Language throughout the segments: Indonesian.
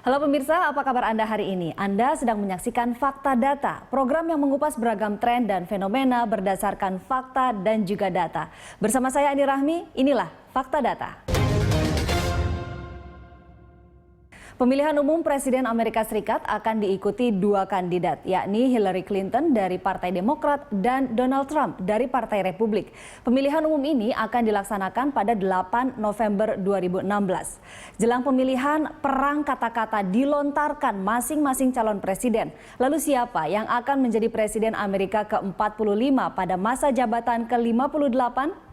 Halo pemirsa, apa kabar Anda hari ini? Anda sedang menyaksikan Fakta Data, program yang mengupas beragam tren dan fenomena berdasarkan fakta dan juga data. Bersama saya Andi Rahmi, inilah Fakta Data. Pemilihan umum Presiden Amerika Serikat akan diikuti dua kandidat, yakni Hillary Clinton dari Partai Demokrat dan Donald Trump dari Partai Republik. Pemilihan umum ini akan dilaksanakan pada 8 November 2016. Jelang pemilihan, perang kata-kata dilontarkan masing-masing calon presiden. Lalu siapa yang akan menjadi Presiden Amerika ke-45 pada masa jabatan ke-58?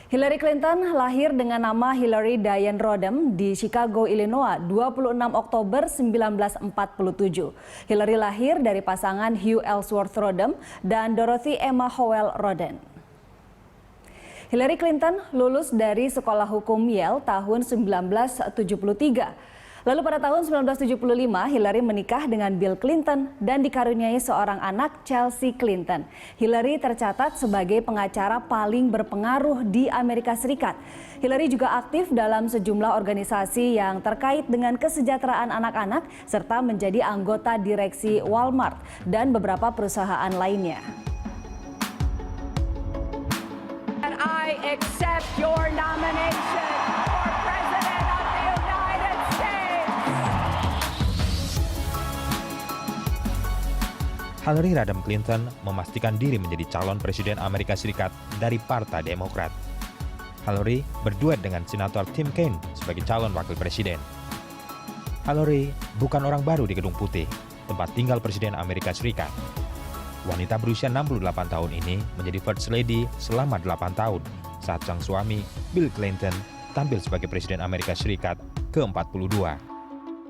Hillary Clinton lahir dengan nama Hillary Diane Rodham di Chicago, Illinois, 26 Oktober 1947. Hillary lahir dari pasangan Hugh Ellsworth Rodham dan Dorothy Emma Howell Rodham. Hillary Clinton lulus dari Sekolah Hukum Yale tahun 1973. Lalu pada tahun 1975, Hillary menikah dengan Bill Clinton dan dikaruniai seorang anak, Chelsea Clinton. Hillary tercatat sebagai pengacara paling berpengaruh di Amerika Serikat. Hillary juga aktif dalam sejumlah organisasi yang terkait dengan kesejahteraan anak-anak serta menjadi anggota direksi Walmart dan beberapa perusahaan lainnya. And I accept your nomination for President of the United States. Hillary Rodham Clinton memastikan diri menjadi calon Presiden Amerika Serikat dari Partai Demokrat. Hillary berduet dengan Senator Tim Kaine sebagai calon wakil presiden. Hillary bukan orang baru di Gedung Putih, tempat tinggal Presiden Amerika Serikat. Wanita berusia 68 tahun ini menjadi First Lady selama 8 tahun saat sang suami, Bill Clinton, tampil sebagai Presiden Amerika Serikat ke-42.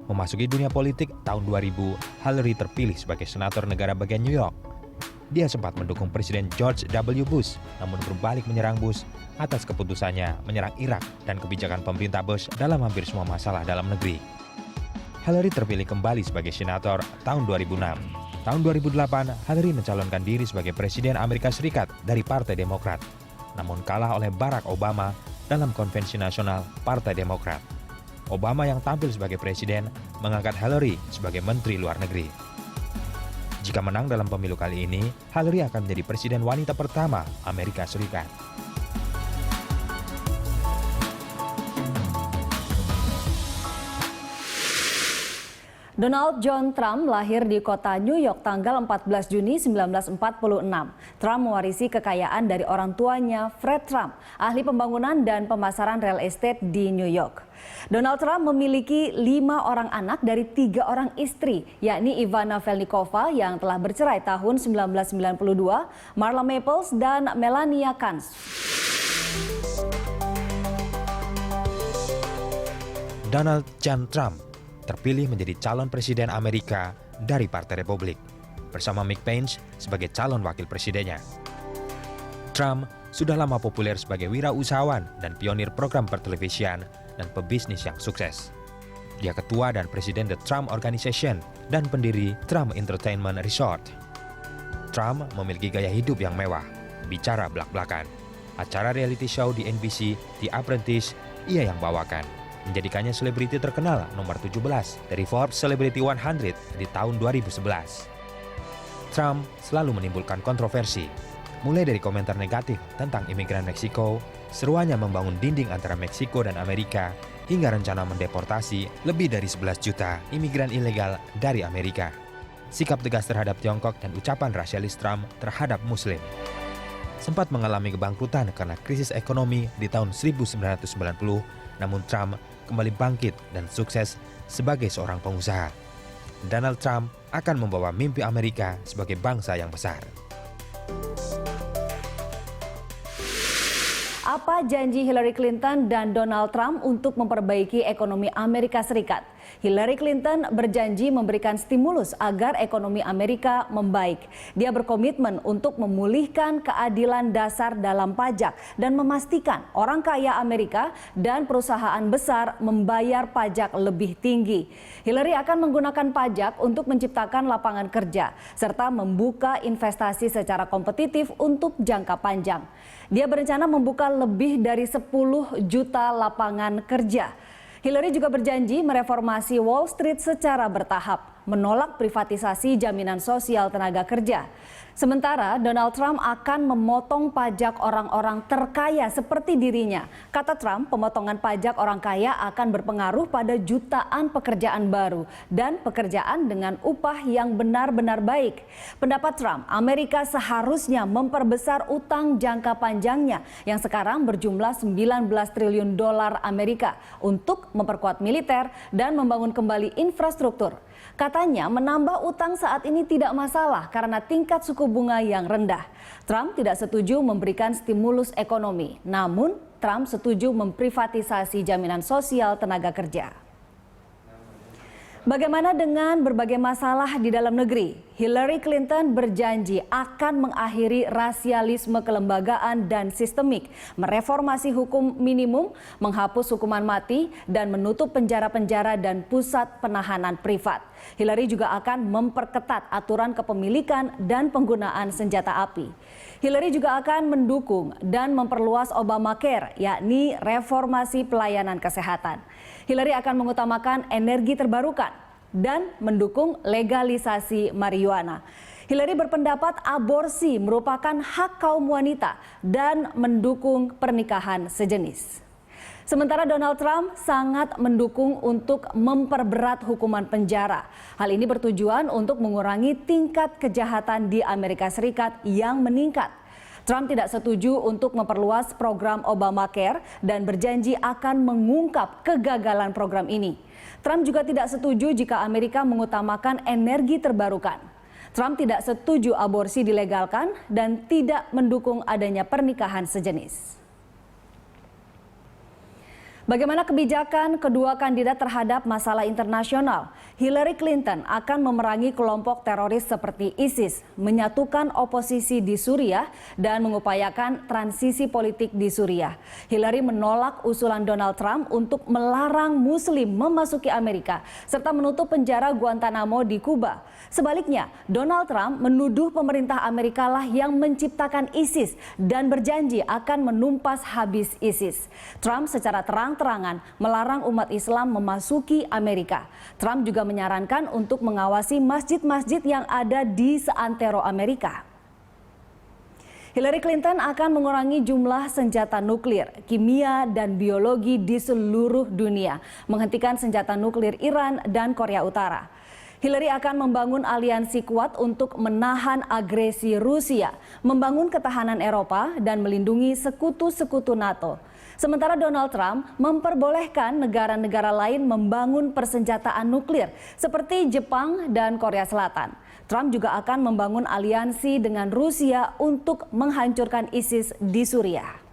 Memasuki dunia politik tahun 2000, Hillary terpilih sebagai senator negara bagian New York. Dia sempat mendukung Presiden George W. Bush, namun berbalik menyerang Bush atas keputusannya menyerang Irak dan kebijakan pemerintah Bush dalam hampir semua masalah dalam negeri. Hillary terpilih kembali sebagai senator tahun 2006. Tahun 2008, Hillary mencalonkan diri sebagai Presiden Amerika Serikat dari Partai Demokrat, namun kalah oleh Barack Obama dalam konvensi nasional Partai Demokrat. Obama yang tampil sebagai presiden mengangkat Hillary sebagai Menteri Luar Negeri. Jika menang dalam pemilu kali ini, Hillary akan menjadi presiden wanita pertama Amerika Serikat. Donald John Trump lahir di kota New York tanggal 14 Juni 1946. Trump mewarisi kekayaan dari orang tuanya, Fred Trump, ahli pembangunan dan pemasaran real estate di New York. Donald Trump memiliki 5 orang anak dari 3 orang istri, yakni Ivana Velnikova yang telah bercerai tahun 1992, Marla Maples, dan Melania Kans. Donald John Trump terpilih menjadi calon presiden Amerika dari Partai Republik, bersama Mike Pence sebagai calon wakil presidennya. Trump sudah lama populer sebagai wirausahawan dan pionir program pertelevisian dan pebisnis yang sukses. Dia ketua dan presiden The Trump Organization dan pendiri Trump Entertainment Resort. Trump memiliki gaya hidup yang mewah, bicara belak-belakan. Acara reality show di NBC, The Apprentice, ia yang bawakan, menjadikannya selebriti terkenal nomor 17 dari Forbes Celebrity 100 di tahun 2011. Trump selalu menimbulkan kontroversi, mulai dari komentar negatif tentang imigran Meksiko, seruannya membangun dinding antara Meksiko dan Amerika, hingga rencana mendeportasi lebih dari 11 juta imigran ilegal dari Amerika. Sikap tegas terhadap Tiongkok dan ucapan rasialis Trump terhadap Muslim. Sempat mengalami kebangkrutan karena krisis ekonomi di tahun 1990, namun Trump kembali bangkit dan sukses sebagai seorang pengusaha. Donald Trump akan membawa mimpi Amerika sebagai bangsa yang besar. Apa janji Hillary Clinton dan Donald Trump untuk memperbaiki ekonomi Amerika Serikat? Hillary Clinton berjanji memberikan stimulus agar ekonomi Amerika membaik. Dia berkomitmen untuk memulihkan keadilan dasar dalam pajak dan memastikan orang kaya Amerika dan perusahaan besar membayar pajak lebih tinggi. Hillary akan menggunakan pajak untuk menciptakan lapangan kerja serta membuka investasi secara kompetitif untuk jangka panjang. Dia berencana membuka lebih dari 10 juta lapangan kerja. Hillary juga berjanji mereformasi Wall Street secara bertahap, menolak privatisasi jaminan sosial tenaga kerja. Sementara Donald Trump akan memotong pajak orang-orang terkaya seperti dirinya. Kata Trump, pemotongan pajak orang kaya akan berpengaruh pada jutaan pekerjaan baru dan pekerjaan dengan upah yang benar-benar baik. Pendapat Trump, Amerika seharusnya memperbesar utang jangka panjangnya yang sekarang berjumlah 19 triliun dolar Amerika untuk memperkuat militer dan membangun kembali infrastruktur. Katanya menambah utang saat ini tidak masalah karena tingkat suku bunga yang rendah. Trump tidak setuju memberikan stimulus ekonomi, namun Trump setuju memprivatisasi jaminan sosial tenaga kerja. Bagaimana dengan berbagai masalah di dalam negeri? Hillary Clinton berjanji akan mengakhiri rasialisme kelembagaan dan sistemik, mereformasi hukum minimum, menghapus hukuman mati, dan menutup penjara-penjara dan pusat penahanan privat. Hillary juga akan memperketat aturan kepemilikan dan penggunaan senjata api. Hillary juga akan mendukung dan memperluas Obamacare, yakni reformasi pelayanan kesehatan. Hillary akan mengutamakan energi terbarukan dan mendukung legalisasi marijuana. Hillary berpendapat aborsi merupakan hak kaum wanita dan mendukung pernikahan sejenis. Sementara Donald Trump sangat mendukung untuk memperberat hukuman penjara. Hal ini bertujuan untuk mengurangi tingkat kejahatan di Amerika Serikat yang meningkat. Trump tidak setuju untuk memperluas program Obamacare dan berjanji akan mengungkap kegagalan program ini. Trump juga tidak setuju jika Amerika mengutamakan energi terbarukan. Trump tidak setuju aborsi dilegalkan dan tidak mendukung adanya pernikahan sejenis. Bagaimana kebijakan kedua kandidat terhadap masalah internasional? Hillary Clinton akan memerangi kelompok teroris seperti ISIS, menyatukan oposisi di Suriah, dan mengupayakan transisi politik di Suriah. Hillary menolak usulan Donald Trump untuk melarang Muslim memasuki Amerika, serta menutup penjara Guantanamo di Kuba. Sebaliknya, Donald Trump menuduh pemerintah Amerika lah yang menciptakan ISIS dan berjanji akan menumpas habis ISIS. Trump secara terang-terangan melarang umat Islam memasuki Amerika. Trump juga menyarankan untuk mengawasi masjid-masjid yang ada di seantero Amerika. Hillary Clinton akan mengurangi jumlah senjata nuklir, kimia, dan biologi di seluruh dunia, menghentikan senjata nuklir Iran dan Korea Utara. Hillary akan membangun aliansi kuat untuk menahan agresi Rusia, membangun ketahanan Eropa, dan melindungi sekutu-sekutu NATO. Sementara Donald Trump memperbolehkan negara-negara lain membangun persenjataan nuklir seperti Jepang dan Korea Selatan. Trump juga akan membangun aliansi dengan Rusia untuk menghancurkan ISIS di Suriah.